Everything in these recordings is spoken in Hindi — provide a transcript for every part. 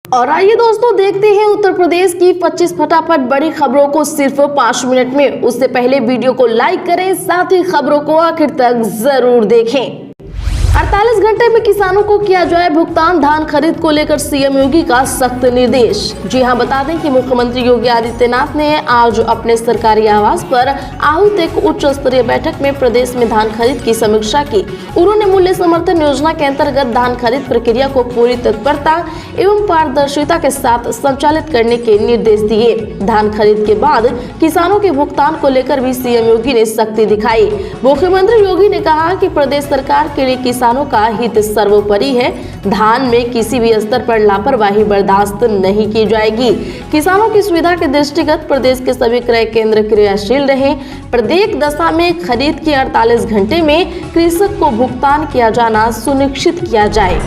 और आइए दोस्तों देखते हैं उत्तर प्रदेश की 25 फटाफट बड़ी खबरों को सिर्फ 5 मिनट में। उससे पहले वीडियो को लाइक करें, साथ ही खबरों को आखिर तक जरूर देखें। 48 घंटे में किसानों को किया जाए भुगतान, धान खरीद को लेकर सीएम योगी का सख्त निर्देश। जी हां, बता दें कि मुख्यमंत्री योगी आदित्यनाथ ने आज अपने सरकारी आवास पर आयोजित एक उच्च स्तरीय बैठक में प्रदेश में धान खरीद की समीक्षा की। उन्होंने मूल्य समर्थन योजना के अंतर्गत धान खरीद प्रक्रिया को पूरी तत्परता एवं पारदर्शिता के साथ संचालित करने के निर्देश दिए। धान खरीद के बाद किसानों के भुगतान को लेकर भी सीएम योगी ने सख्ती दिखाई। मुख्यमंत्री योगी ने कहा कि प्रदेश सरकार के लिए किसानों का हित सर्वोपरि है। धान में किसी भी स्तर पर लापरवाही बर्दाश्त नहीं की जाएगी। किसानों की सुविधा के दृष्टिगत प्रदेश के सभी क्रय केंद्र क्रियाशील रहे। प्रत्येक दशा में खरीद के 48 घंटे में कृषक को भुगतान किया जाना सुनिश्चित किया जाए।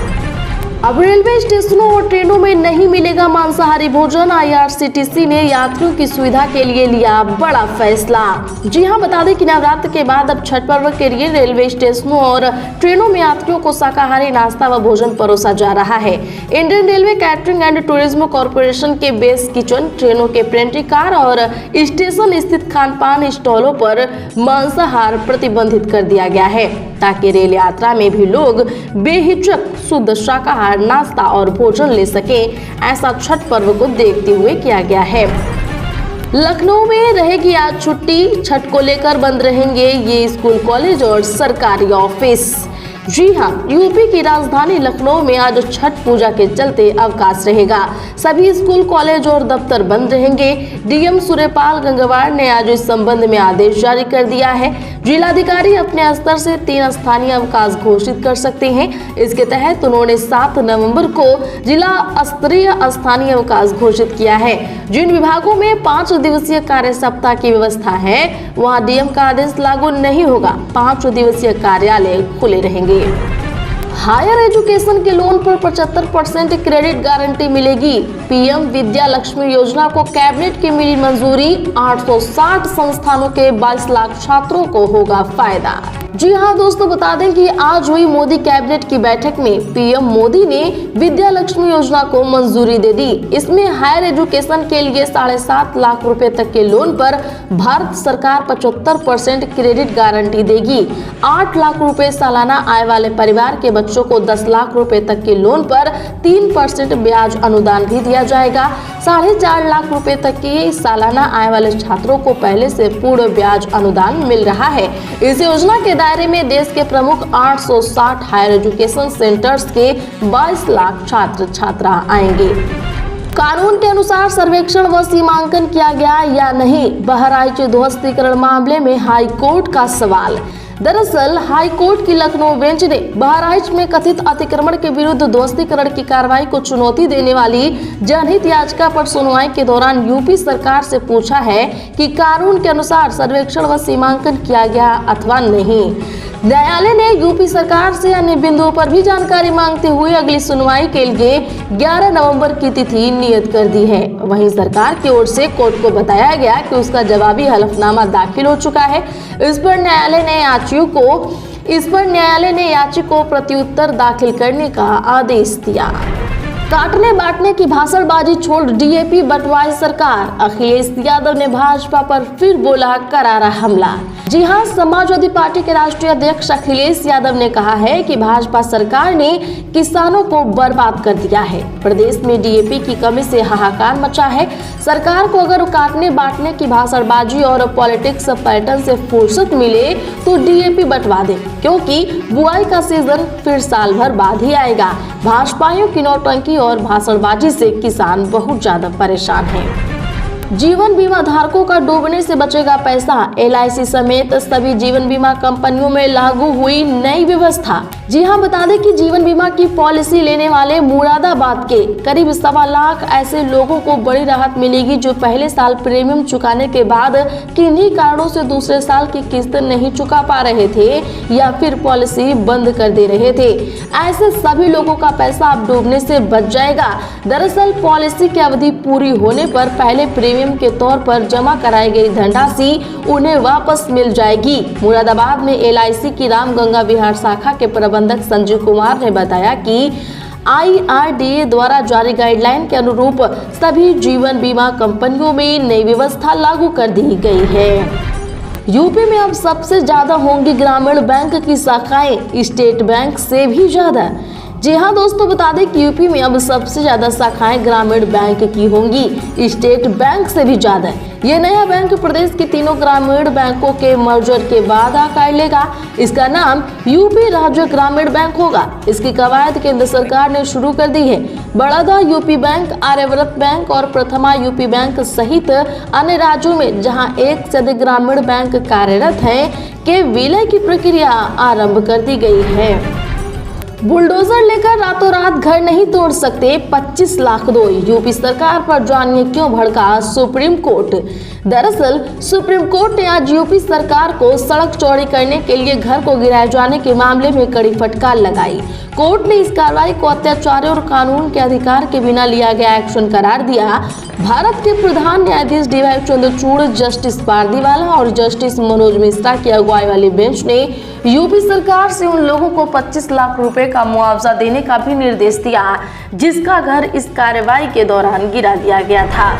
अब रेलवे स्टेशनों और ट्रेनों में नहीं मिलेगा मांसाहारी भोजन। आईआरसीटीसी ने यात्रियों की सुविधा के लिए लिया बड़ा फैसला। जी हां, बता दें कि नवरात्र के बाद अब छठ पर्व के लिए रेलवे स्टेशनों और ट्रेनों में यात्रियों को शाकाहारी नाश्ता व भोजन परोसा जा रहा है। Indian railway catering and tourism corporation के बेस किचन, ट्रेनों के पेंट्री कार और स्टेशन स्थित खानपान स्टॉलों पर मांसाहार प्रतिबंधित कर दिया गया है, ताकि रेल यात्रा में भी लोग बेहिचक शुद्ध शाकाहार नाश्ता और भोजन ले सके। ऐसा छठ पर्व को देखते हुए किया गया है। लखनऊ में रहेगी आज छुट्टी। छठ को लेकर बंद रहेंगे ये स्कूल, कॉलेज और सरकारी ऑफिस। जी हां, यूपी की राजधानी लखनऊ में आज छठ पूजा के चलते अवकाश रहेगा। सभी स्कूल, कॉलेज और दफ्तर बंद रहेंगे। डीएम सूर्यपाल गंगवार ने आज इस संबंध में आदेश जारी कर दिया है। जिलाधिकारी अपने स्तर से 3 स्थानीय अवकाश घोषित कर सकते हैं। इसके तहत उन्होंने 7 नवंबर को जिला स्तरीय स्थानीय अवकाश घोषित किया है। जिन विभागों में 5 दिवसीय कार्य सप्ताह की व्यवस्था है, वहां डीएम का आदेश लागू नहीं होगा। 5 दिवसीय कार्यालय खुले रहेंगे। हायर एजुकेशन के लोन पर 75% क्रेडिट गारंटी मिलेगी। पीएम विद्या लक्ष्मी योजना को कैबिनेट की मिली मंजूरी। 860 संस्थानों के 22 लाख छात्रों को होगा फायदा। जी हां दोस्तों, बता दें कि आज हुई मोदी कैबिनेट की बैठक में पीएम मोदी ने विद्या लक्ष्मी योजना को मंजूरी दे दी। इसमें हायर एजुकेशन के लिए 7.5 लाख रुपए तक के लोन पर भारत सरकार 75% क्रेडिट गारंटी देगी। 8 लाख रुपए सालाना आय वाले परिवार के बच्चों को 10 लाख रुपए तक के लोन पर 3% ब्याज अनुदान भी दिया जाएगा। 4.5 लाख रुपए तक के सालाना आय वाले छात्रों को पहले से पूर्ण ब्याज अनुदान मिल रहा है। इस योजना के दायरे में देश के प्रमुख 860 हायर एजुकेशन सेंटर्स के 22 लाख छात्र छात्रा आएंगे। कानून के अनुसार सर्वेक्षण व सीमांकन किया गया या नहीं, बहराइच ध्वस्तीकरण मामले में हाई कोर्ट का सवाल। दरअसल हाई कोर्ट की लखनऊ बेंच ने बहराइच में कथित अतिक्रमण के विरुद्ध ध्वस्तीकरण की कार्रवाई को चुनौती देने वाली जनहित याचिका पर सुनवाई के दौरान यूपी सरकार से पूछा है कि कानून के अनुसार सर्वेक्षण व सीमांकन किया गया अथवा नहीं। न्यायालय ने यूपी सरकार से अन्य बिंदुओं पर भी जानकारी मांगते हुए अगली सुनवाई के लिए 11 नवंबर की तिथि नियत कर दी है। वहीं सरकार की ओर से कोर्ट को बताया गया कि उसका जवाबी हलफनामा दाखिल हो चुका है। इस पर न्यायालय ने याचिका को प्रत्युत्तर दाखिल करने का आदेश दिया। काटने बांटने की भाषणबाजी छोड़ डीएपी बंटवाई सरकार। अखिलेश यादव ने भाजपा पर फिर बोला करारा हमला। जी हां, समाजवादी पार्टी के राष्ट्रीय अध्यक्ष अखिलेश यादव ने कहा है कि भाजपा सरकार ने किसानों को बर्बाद कर दिया है। प्रदेश में डीएपी की कमी से हाहाकार मचा है। सरकार को अगर काटने बांटने की भाषणबाजी और पॉलिटिक्स पैटर्न से फुर्सत मिले तो डीएपी बंटवा दे, क्योंकि बुआई का सीजन फिर साल भर बाद ही आएगा। भाजपाइयों की नौटंकी और भाषणबाजी से किसान बहुत ज्यादा परेशान हैं। जीवन बीमा धारकों का डूबने से बचेगा पैसा। एलआईसी समेत सभी जीवन बीमा कंपनियों में लागू हुई नई व्यवस्था। जी हां, बता दें कि जीवन बीमा की पॉलिसी लेने वाले मुरादाबाद के करीब 1.25 लाख ऐसे लोगों को बड़ी राहत मिलेगी जो पहले साल प्रीमियम चुकाने के बाद किन्हीं कारणों से दूसरे साल की किस्त नहीं चुका पा रहे थे या फिर पॉलिसी बंद कर दे रहे थे। ऐसे सभी लोगों का पैसा अब डूबने से बच जाएगा। दरअसल पॉलिसी की अवधि पूरी होने पर पहले प्रीमियम के तौर पर जमा कराई गई धनराशि उन्हें वापस मिल जाएगी। मुरादाबाद में एलआईसी की रामगंगा विहार शाखा के प्रबंधक संजीव कुमार ने बताया कि IRDA द्वारा जारी गाइडलाइन के अनुरूप सभी जीवन बीमा कंपनियों में नई व्यवस्था लागू कर दी गई है। यूपी में अब सबसे ज्यादा होंगी ग्रामीण बैंक की शाखाएं स्टेट बैंक से भी ज्यादा। जी हाँ दोस्तों, बता दें कि यूपी में अब सबसे ज्यादा शाखाएं ग्रामीण बैंक की होंगी स्टेट बैंक से भी ज्यादा। ये नया बैंक प्रदेश के तीनों ग्रामीण बैंकों के मर्जर के बाद आकार लेगा। इसका नाम यूपी राज्य ग्रामीण बैंक होगा। इसकी कवायद केंद्र सरकार ने शुरू कर दी है। Baroda UP bank, Aryavart bank और प्रथमा यूपी बैंक सहित अन्य राज्यों में जहां एक से अधिक ग्रामीण बैंक कार्यरत हैं के विलय की प्रक्रिया आरंभ कर दी गई है। बुलडोजर लेकर रातों रात घर नहीं तोड़ सकते, 25 लाख दो। यूपी सरकार पर जानिए क्यों भड़का सुप्रीम कोर्ट। दरअसल सुप्रीम कोर्ट ने आज यूपी सरकार को सड़क चौड़ी करने के लिए घर को गिराए जाने के मामले में कड़ी फटकार लगाई। कोर्ट ने इस कार्रवाई को अत्याचार और कानून के अधिकार के बिना लिया गया एक्शन करार दिया। भारत के प्रधान न्यायाधीश DY चंद्रचूड़, जस्टिस पारदीवाला और जस्टिस मनोज मिश्रा की अगुवाई वाली बेंच ने यूपी सरकार से उन लोगों को 25 लाख रुपए का मुआवजा देने का भी निर्देश दिया जिसका घर इस कार्रवाई के दौरान गिरा दिया गया था।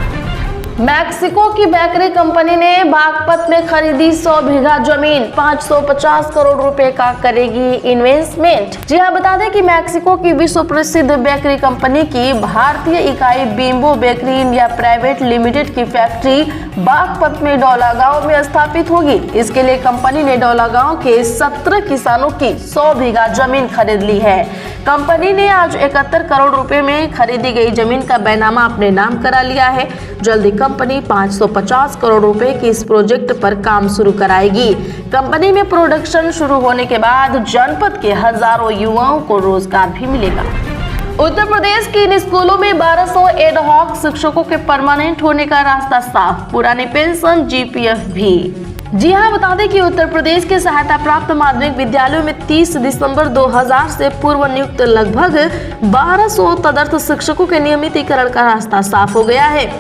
मैक्सिको की बेकरी कंपनी ने बागपत में खरीदी 100 बीघा जमीन, 550 करोड़ रुपए का करेगी इन्वेस्टमेंट। जी हाँ, बता दें कि मैक्सिको की विश्व प्रसिद्ध बेकरी कंपनी की भारतीय इकाई bimbo bakery India private limited की फैक्ट्री बागपत में डौला गांव में स्थापित होगी। इसके लिए कंपनी ने डौला गांव के 17 किसानों की 100 बीघा जमीन खरीद ली है। कंपनी ने आज 71 करोड़ रुपए में खरीदी गई जमीन का बैनामा अपने नाम करा लिया है। जल्दी कंपनी 550 करोड़ रुपए के इस प्रोजेक्ट पर काम शुरू कराएगी। कंपनी में प्रोडक्शन शुरू होने के बाद जनपद के हजारों युवाओं को रोजगार भी मिलेगा। उत्तर प्रदेश के इन स्कूलों में 1200 एड हॉक शिक्षकों के परमानेंट होने का रास्ता साफ, पुरानी पेंशन GPF भी। जी हाँ, बता दें कि उत्तर प्रदेश के सहायता प्राप्त माध्यमिक विद्यालयों में 30 दिसंबर 2000 से पूर्व नियुक्त लगभग 1200 तदर्थ शिक्षकों के नियमितीकरण का रास्ता साफ हो गया है।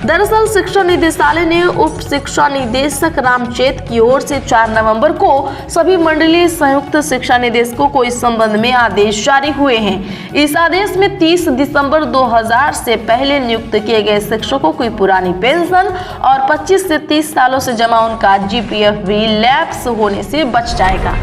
दरअसल शिक्षा निदेशालय ने उप शिक्षा निदेशक रामचेत की ओर से 4 नवंबर को सभी मंडलीय संयुक्त शिक्षा निदेशकों को इस संबंध में आदेश जारी हुए हैं। इस आदेश में 30 दिसंबर 2000 से पहले नियुक्त किए गए शिक्षकों की पुरानी पेंशन और 25 से 30 सालों से जमा उनका GPF भी लैप्स होने से बच जाएगा।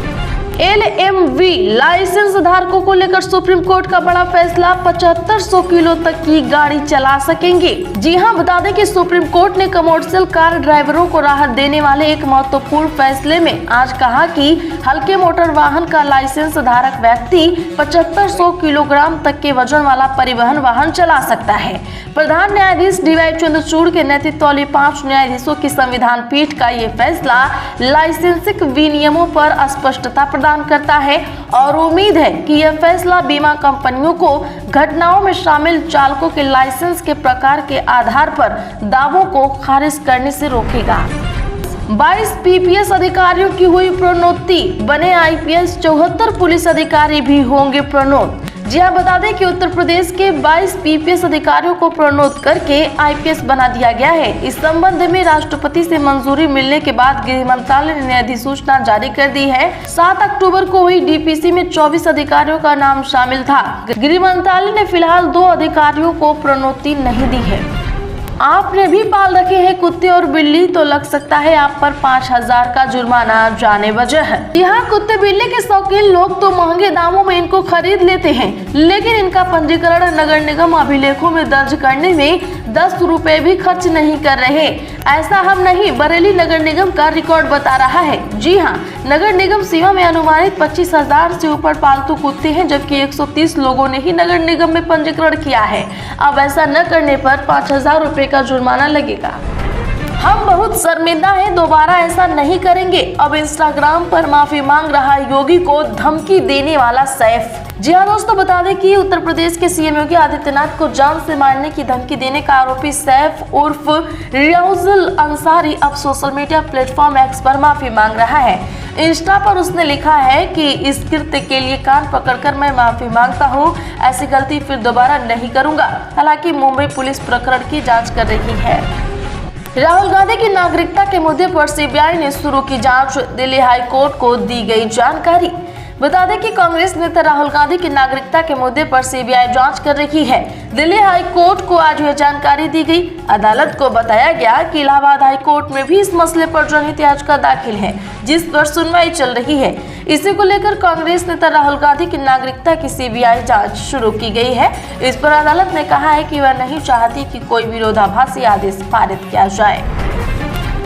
LMV लाइसेंस धारकों को लेकर सुप्रीम कोर्ट का बड़ा फैसला, 7500 किलो तक की गाड़ी चला सकेंगे। जी हां, बता दें कि सुप्रीम कोर्ट ने कमर्शियल कार ड्राइवरों को राहत देने वाले एक महत्वपूर्ण फैसले में आज कहा कि हल्के मोटर वाहन का लाइसेंस धारक व्यक्ति 7500 किलोग्राम तक के वजन वाला परिवहन वाहन चला सकता है। प्रधान न्यायाधीश DY चंद्रचूड़ के नेतृत्व वाली 5 न्यायाधीशों की संविधान पीठ का ये फैसला लाइसेंसिंग विनियमों पर स्पष्टता प्रदान करता है और उम्मीद है कि यह फैसला बीमा कंपनियों को घटनाओं में शामिल चालकों के लाइसेंस के प्रकार के आधार पर दावों को खारिज करने से रोकेगा। 22 PPS अधिकारियों की हुई प्रोन्नति, बने IPS, 74 पुलिस अधिकारी भी होंगे प्रोन्नत। जी हाँ, बता दें कि उत्तर प्रदेश के 22 PPS अधिकारियों को प्रोन्नत करके IPS बना दिया गया है। इस संबंध में राष्ट्रपति से मंजूरी मिलने के बाद गृह मंत्रालय ने अधिसूचना जारी कर दी है। 7 अक्टूबर को हुई DPC में 24 अधिकारियों का नाम शामिल था। गृह मंत्रालय ने फिलहाल 2 अधिकारियों को प्रोन्नति नहीं दी है। आपने भी पाल रखे हैं कुत्ते और बिल्ली तो लग सकता है आप पर 5000 का जुर्माना, जाने वजह। यहाँ कुत्ते बिल्ली के शौकीन लोग तो महंगे दामों में इनको खरीद लेते हैं, लेकिन इनका पंजीकरण नगर निगम अभिलेखों में दर्ज करने में 10 रुपए भी खर्च नहीं कर रहे। ऐसा हम नहीं, बरेली नगर निगम का रिकॉर्ड बता रहा है। जी हाँ, नगर निगम सीमा में अनुमानित 25,000 से ऊपर पालतू कुत्ते हैं, जबकि 130 लोगों ने ही नगर निगम में पंजीकरण किया है। अब ऐसा न करने पर 5000 रुपए का जुर्माना लगेगा। हम बहुत शर्मिंदा हैं, दोबारा ऐसा नहीं करेंगे। अब इंस्टाग्राम पर माफी मांग रहा योगी को धमकी देने वाला सैफ। जी हाँ दोस्तों, बता दें कि उत्तर प्रदेश के CM योगी आदित्यनाथ को जान से मारने की धमकी देने का आरोपी सैफ उर्फ रियाजुल अंसारी अब सोशल मीडिया प्लेटफॉर्म X पर माफी मांग रहा है। इंस्टा पर उसने लिखा है कि इस कृत्य के लिए कान पकड़कर मैं माफी मांगता हूँ, ऐसी गलती फिर दोबारा नहीं करूंगा। हालांकि मुंबई पुलिस प्रकरण की जाँच कर रही है। राहुल गांधी की नागरिकता के मुद्दे पर CBI ने शुरू की जांच, दिल्ली हाई कोर्ट को दी गई जानकारी। बता दें कि कांग्रेस नेता राहुल गांधी की नागरिकता के मुद्दे पर सीबीआई जांच कर रही है। दिल्ली हाई कोर्ट को आज यह जानकारी दी गई। अदालत को बताया गया कि इलाहाबाद हाई कोर्ट में भी इस मसले पर जनहित याचिका दाखिल है, जिस पर सुनवाई चल रही है। इसी को लेकर कांग्रेस नेता राहुल गांधी की नागरिकता की सीबीआई जांच शुरू की गई है। इस पर अदालत ने कहा है कि वह नहीं चाहती कि कोई विरोधाभासी आदेश पारित किया जाए।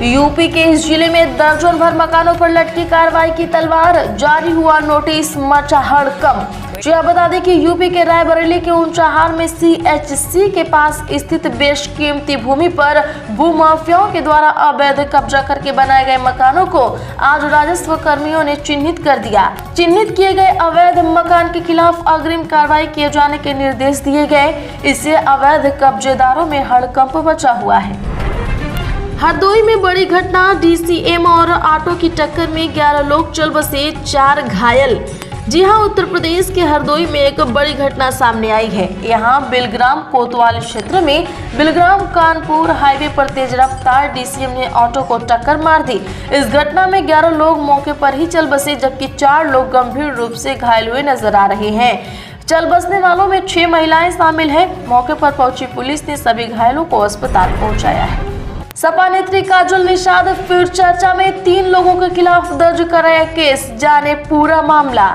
यूपी के इस जिले में दर्जन भर मकानों पर लटकी कार्रवाई की तलवार, जारी हुआ नोटिस, मचा हड़कंप। जी आप बता दें कि यूपी के रायबरेली के ऊंचाहार में सीएचसी के पास स्थित बेशकीमती भूमि पर भूमाफियाओं के द्वारा अवैध कब्जा करके बनाए गए मकानों को आज राजस्व कर्मियों ने चिन्हित कर दिया। चिन्हित किए गए अवैध मकान के खिलाफ अग्रिम कार्रवाई किए जाने के निर्देश दिए गए। इससे अवैध कब्जेदारों में हड़कंप मचा हुआ है। हरदोई में बड़ी घटना, डीसीएम और ऑटो की टक्कर में 11 लोग चल बसे, 4 घायल। जी हां, उत्तर प्रदेश के हरदोई में एक बड़ी घटना सामने आई है। यहां बिलग्राम कोतवाली क्षेत्र में बिलग्राम कानपुर हाईवे पर तेज रफ्तार डीसीएम ने ऑटो को टक्कर मार दी। इस घटना में 11 लोग मौके पर ही चल बसे, जबकि 4 लोग गंभीर रूप से घायल हुए नजर आ रहे हैं। चल बसने वालों में 6 महिलाएं शामिल हैं। मौके पर पहुंची पुलिस ने सभी घायलों को अस्पताल पहुंचाया है। सपा नेत्री काजोल निषाद फिर चर्चा में, 3 लोगों के खिलाफ दर्ज कराया केस, जाने पूरा मामला।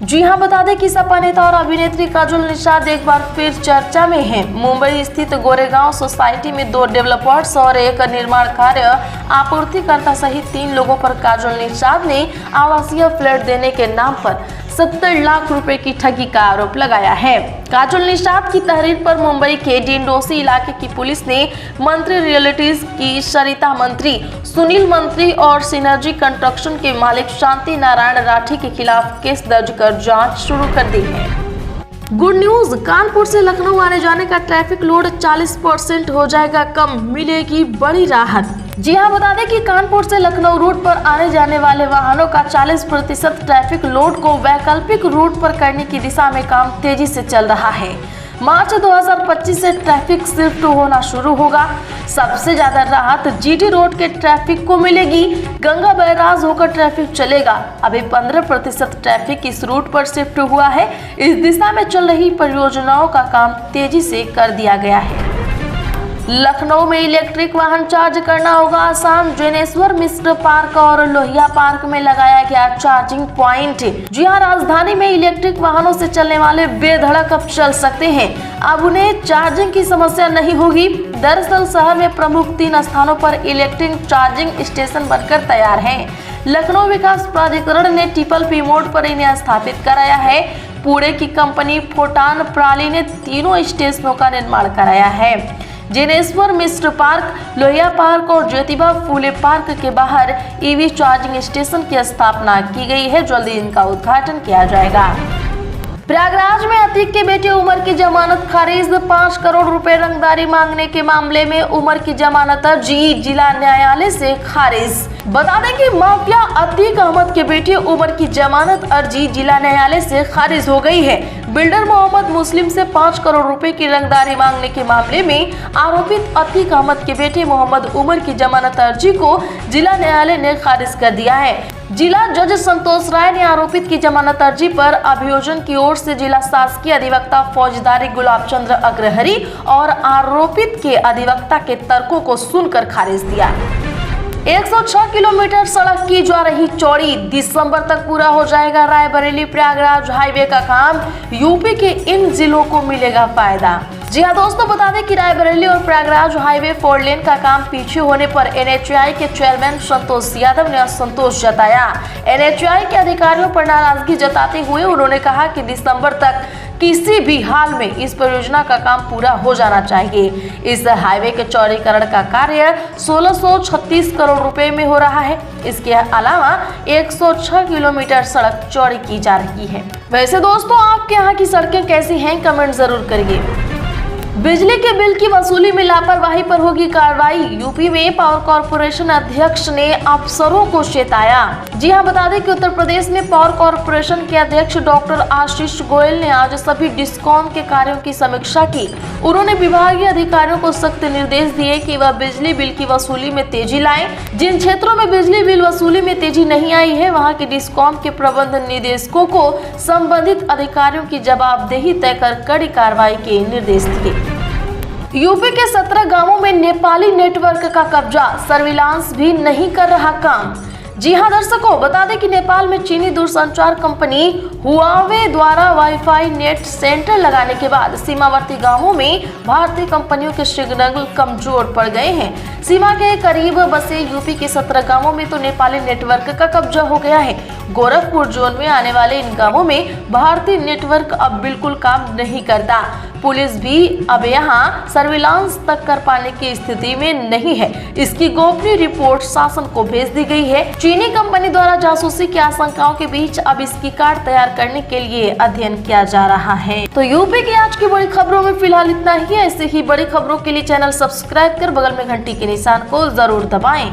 जी हां, बता दें कि सपा नेता और अभिनेत्री काजोल निषाद एक बार फिर चर्चा में हैं। मुंबई स्थित गोरेगांव सोसाइटी में 2 डेवलपर्स और एक निर्माण कार्य आपूर्तिकर्ता सहित 3 लोगों पर काजोल निषाद ने आवासीय फ्लैट देने के नाम पर 70 लाख रुपए की ठगी का आरोप लगाया है। काजोल निषाद की तहरीर पर मुंबई के डिंडोसी इलाके की पुलिस ने मंत्री रियल्टीज की सरिता मंत्री, सुनील मंत्री और सिनर्जी कंस्ट्रक्शन के मालिक शांति नारायण राठी के खिलाफ केस दर्ज कर जांच शुरू कर दी है। गुड न्यूज, कानपुर से लखनऊ आने जाने का ट्रैफिक लोड 40% हो जाएगा कम, मिलेगी बड़ी राहत। जी हां, बता दें कि कानपुर से लखनऊ रूट पर आने जाने वाले वाहनों का 40% ट्रैफिक लोड को वैकल्पिक रूट पर करने की दिशा में काम तेजी से चल रहा है। मार्च 2025 से ट्रैफिक शिफ्ट होना शुरू होगा। सबसे ज्यादा राहत जीटी रोड के ट्रैफिक को मिलेगी। गंगा बैराज होकर ट्रैफिक चलेगा। अभी 15% ट्रैफिक इस रूट पर शिफ्ट हुआ है। इस दिशा में चल रही परियोजनाओं का काम तेजी से कर दिया गया है। लखनऊ में इलेक्ट्रिक वाहन चार्ज करना होगा आसान। जैनेश्वर मिश्र पार्क और लोहिया पार्क में लगाया गया चार्जिंग प्वाइंट। जी हां, राजधानी में इलेक्ट्रिक वाहनों से चलने वाले बेधड़क अब चल सकते हैं। अब उन्हें चार्जिंग की समस्या नहीं होगी। दरअसल शहर में प्रमुख 3 स्थानों पर इलेक्ट्रिक चार्जिंग स्टेशन बनकर तैयार हैं। लखनऊ विकास प्राधिकरण ने TPP मोड पर इन्हें स्थापित कराया है। पुणे की कंपनी फोटान प्राली ने 3 स्टेशनों का निर्माण कराया है। जैनेश्वर मिश्र पार्क, लोहिया पार्क और ज्योतिबा फूले पार्क के बाहर EV चार्जिंग स्टेशन की स्थापना की गई है। जल्दी इनका उद्घाटन किया जाएगा। प्रयागराज में अतीक के बेटे उमर की जमानत खारिज। 5 करोड़ रुपए रंगदारी मांगने के मामले में उमर की जमानत अर्जी जिला न्यायालय से खारिज। बता दें कि माफिया अतीक अहमद के बेटे उमर की जमानत अर्जी जिला न्यायालय से खारिज हो गई है। बिल्डर मोहम्मद मुस्लिम से 5 करोड़ रुपए की रंगदारी मांगने के मामले में आरोपित अतीक अहमद के बेटे मोहम्मद उमर की जमानत अर्जी को जिला न्यायालय ने खारिज कर दिया है। जिला जज संतोष राय ने आरोपित की जमानत अर्जी पर अभियोजन की ओर से जिला शासकीय अधिवक्ता फौजदारी गुलाब चंद्र अग्रहरी और आरोपित के अधिवक्ता के तर्कों को सुनकर खारिज दिया। 106 किलोमीटर सड़क की जा रही चौड़ी, दिसंबर तक पूरा हो जाएगा रायबरेली प्रयागराज हाईवे का काम। यूपी के इन जिलों को मिलेगा फायदा। जी हाँ दोस्तों, बता दें कि रायबरेली और प्रयागराज हाईवे 4 लेन का काम पीछे होने पर NHAI के चेयरमैन संतोष यादव ने असंतोष जताया। NHAI के अधिकारियों पर नाराजगी जताते हुए उन्होंने कहा कि दिसंबर तक किसी भी हाल में इस परियोजना का काम पूरा हो जाना चाहिए। इस हाईवे के चौड़ीकरण का कार्य 1636 करोड़ रुपए में हो रहा है। इसके अलावा 106 किलोमीटर सड़क चौड़ी की जा रही है। वैसे दोस्तों, आपके यहाँ की सड़कें कैसी हैं, कमेंट जरूर करिए। बिजली के बिल की वसूली में लापरवाही पर होगी कार्रवाई। यूपी में पावर कॉर्पोरेशन अध्यक्ष ने अफसरों को चेताया। जी हां, बता दें कि उत्तर प्रदेश में पावर कॉर्पोरेशन के अध्यक्ष डॉक्टर आशीष गोयल ने आज सभी डिस्कॉम के कार्यों की समीक्षा की। उन्होंने विभागीय अधिकारियों को सख्त निर्देश दिए कि वह बिजली बिल की वसूली में तेजी लाएं। जिन क्षेत्रों में बिजली बिल वसूली में तेजी नहीं आई है, वहां के डिस्कॉम के प्रबंध निदेशकों को संबंधित अधिकारियों की जवाबदेही तय कर कड़ी कार्रवाई के निर्देश दिए। यूपी के 17 गांवों में नेपाली नेटवर्क का कब्जा, सर्विलांस भी नहीं कर रहा काम। जी हां दर्शकों, बता दें कि नेपाल में चीनी दूरसंचार कंपनी हुआवे द्वारा वाईफाई नेट सेंटर लगाने के बाद सीमावर्ती गांवों में भारतीय कंपनियों के सिग्नल कमजोर पड़ गए हैं। सीमा के करीब बसे यूपी के 17 गांवों में तो नेपाली नेटवर्क का कब्जा हो गया है। गोरखपुर जोन में आने वाले इन गांवों में भारतीय नेटवर्क अब बिल्कुल काम नहीं करता। पुलिस भी अब यहां सर्विलांस तक कर पाने की स्थिति में नहीं है। इसकी गोपनीय रिपोर्ट शासन को भेज दी गई है। चीनी कंपनी द्वारा जासूसी की आशंकाओं के बीच अब इसकी कार्ड तैयार करने के लिए अध्ययन किया जा रहा है। तो यूपी की आज की बड़ी खबरों में फिलहाल इतना ही। ऐसे ही बड़ी खबरों के लिए चैनल सब्सक्राइब कर बगल में घंटी के निशान को जरूर दबाएं।